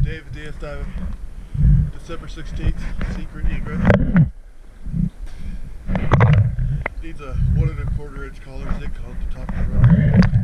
Dave DS diving. December 16th, Secret Egret. Needs a 1 1/4 inch collar zig on the top of the rudder.